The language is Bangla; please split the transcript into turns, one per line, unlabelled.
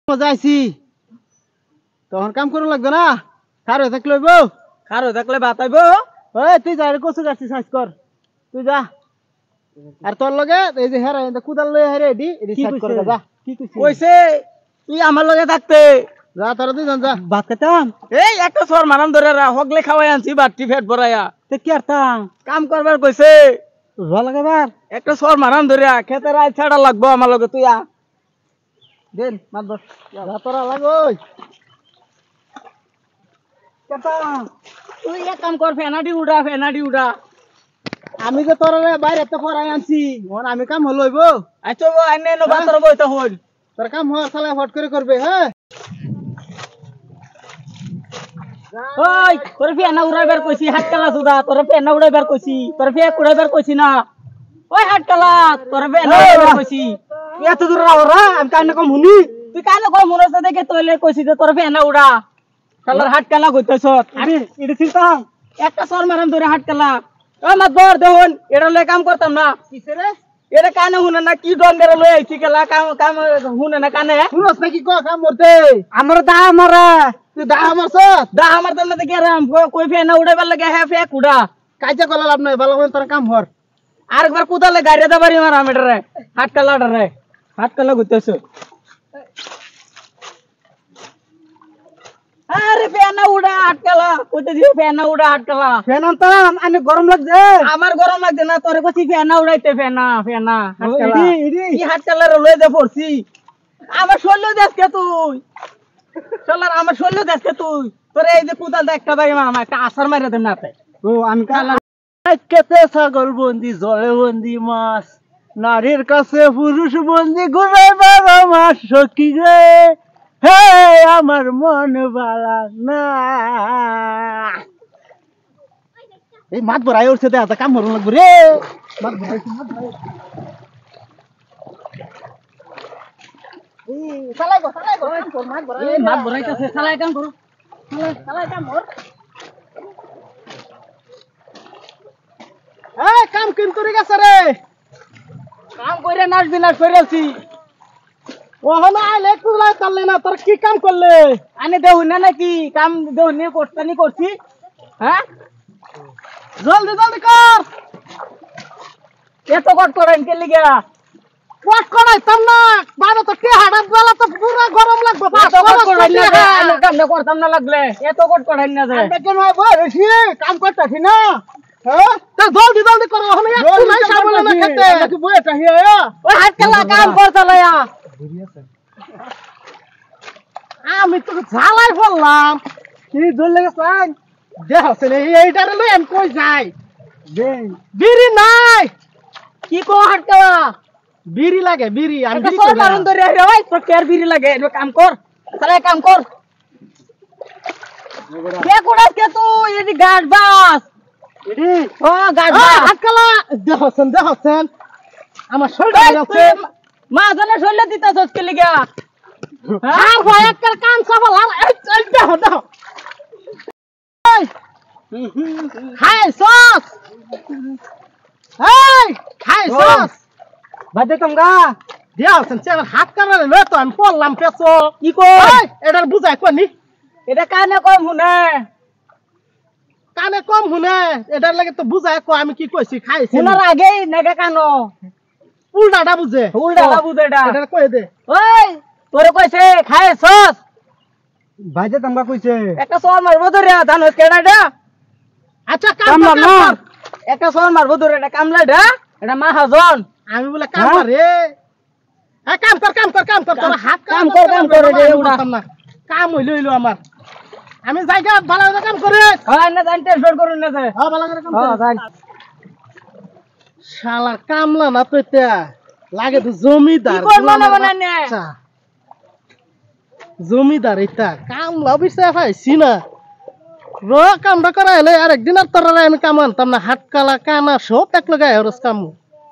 যাইছি তখন কাম করো লাগবে না খার হয়ে থাকলে খার হয়ে থাকলে বাতাইব ওই তুই যা কচু গাছছি সাইজ কর তুই যা আর তোর লগে এই যে হেরা কুদাল লয়ে হেরে এডি সাইজ কর যা কি কইছে তুই আমার লগে থাকতে যা তোরা দুইজন যা ভাত খেতাম এই একটা সর মারাম ধরে হগলে খাওয়াই আনছি বাটি ফেট ভরাইয়া তে কি আরতাম কাম করবার কইছে ভাল লাগাবার একটা সর মারাম ধরে খেতে রাই ছাড়া লাগবো আমার লগে তুই আ দেন মাত বস যা তোরা লাগোই কেতা তুই এক কাম কর ফেনাডি উড়া আমি যে তোর বাইরে তো পড়াই আনছি মন আমি কাম হলইব আচ্ছা আইনে নো বাতর বইতে হল তোর কাম হ সালা ফট করে করবে হ্যাঁ ওই তোর ফেনা উড়াইবার কইছি হাতকালা সুদা তোর ফেনা উড়াইবার কইছি তোর ফে কুড়াইবার কইছি না ওই হাতকালা তোর ফেনা উড়াইবার কইছি তুই এত দূর রাওরা আমি কানে কম হুনি তুই কানে কম হুনছ দেখে তোইলে কইছি যে তোর ফেনা উড়া শালার হাতকালা কইতেছ আরে ইডি চিন্তাম একটা সর মারাম ধরে হাতকালা ও মাত বর দেখুন এটা লয়ে কাম করতাম না কিসে রে এটা কানে হুনে না কি ডঙ্গের লয়ে আইছি কেলা কাম হুনে না কানে শুনছ নাকি ক কাম করতে আমার দা মারা তুই দা মারছ দা মারতাম না দেখে রাম কই ফেনা উড়াইবার লাগে হে ফে কুড়া কাজে কলা লাভ নাই ভালো করে তোর কাম হর আরেকবার কুদালে গাড়ি দাবারি মারাম এটারে হাতকালা ঘুরতেছ আরে ফেনা উড়া হাতকালা কইতে দিও ফেনা উড়া হাতকালা ফেন আনতাম আনে গরম লাগছে আমার গরম লাগছে না তোরে কইছি ফেনা উড়াইতে ফেনা হাতকালা কি হাতকালা লয়ে দে পড়ছি আমার শৈল দেশকে তুই চলার আমার শৈল দেশকে তুই তোরে এই যে কুদাল একটা বাড়ি মামা একটা আসার মাইরা দেন নাতে ও আমি কালা কেতে ছাগল বন্দি জলে বন্দি মাছ নারীর কাছে পুরুষ বন্দি ঘুরাইবার আমার সখী রে হে আমার মন বালা না এই মাত ভরাই উঠছে দেখা কাম করুন লাগবো রে মাত ভরাইছে মাত ভরাইছে চালাই কাম করো চালাই কাম কর এই কাম কিন্তু রে গেছে রে কাম কইরা নাচ বিনাশ কইরাছি ওহনা আইলে কুলাই তাললে না তোর কি কাম করলে আনে দেউ না নাকি কাম দেউ নে করতানি করছি হ্যাঁ জলদি কর এত কট করেন কে লিগা কট করাইতাম না বাবা তো কে হাড়াত জ্বালা তো পুরো গরম লাগবে এত কট করাই না আমি কাম না করতাম না লাগলে এত কট করাই না যায় আমি কেন বলছি কাম করতাছি না হ্যাঁ তা জলদি করো আমি একটু নাই সাবলে না খেতে নাকি বইটা হিয়া ওই হাতকালা কাম করছলায়া আমি তো ঝালাই বললাম কি জল লাগেছেন দেখছেন এইটারে লই আমি কই যাই বিড়ি নাই কি কো হাতকালা বিড়ি লাগে বিড়ি আমি বিড়ি কই মারুন ধরে রে ওই তো কের বিড়ি লাগে এনো কাম কর তাহলে কাম কর কে কোড়াস কে তুই এডি গাছ বাস এডি ও গাছ বাস হাতকালা দেখছেন আমার শরীর আছে মা জানা শরীর দিতাছস কে লাগা আর ভাই একটা কাম সফল আর এই দেখো হাই সস বাদে তোমরা দিয়াছেন চেলা হাত কামালে লয় তো আমি পড়লাম পেছো কি কই এটার বুঝাই কোনি এটা কানে কম হুনে এটার লাগে তো বুঝাই কো আমি কি কইছি খাইছি শোনার আগেই নেগা কানো উল্টাটা বুঝে এটা কই দে ওই তোরে কইছে খাইছস ভাইজে তোমরা কইছে একটা সর মারবো ধরে ধান কেডাডা আচ্ছা কাম না একটা সর মারবো ধরে এটা কামলাডা এটা মাহাজন আমি বলে কাম করে এ কাম কর তোর হাত কাম কর রে উড়াতাম না কাম হইলো আমার আমি জায়গা ভালো কাম করে হয় না জান টেনশন করুন না যায় হ্যাঁ ভালো করে কাম কর জান শালা কামলা না তো এটা লাগে তো জমিদার আচ্ছা জমিদার এটা কামলা বিষয় পাইছি না র কামটা করা হলে আর একদিন আর তোরা আমি কাম আনতাম না হাতকালা কানা সব এক লাগাই হরস কাম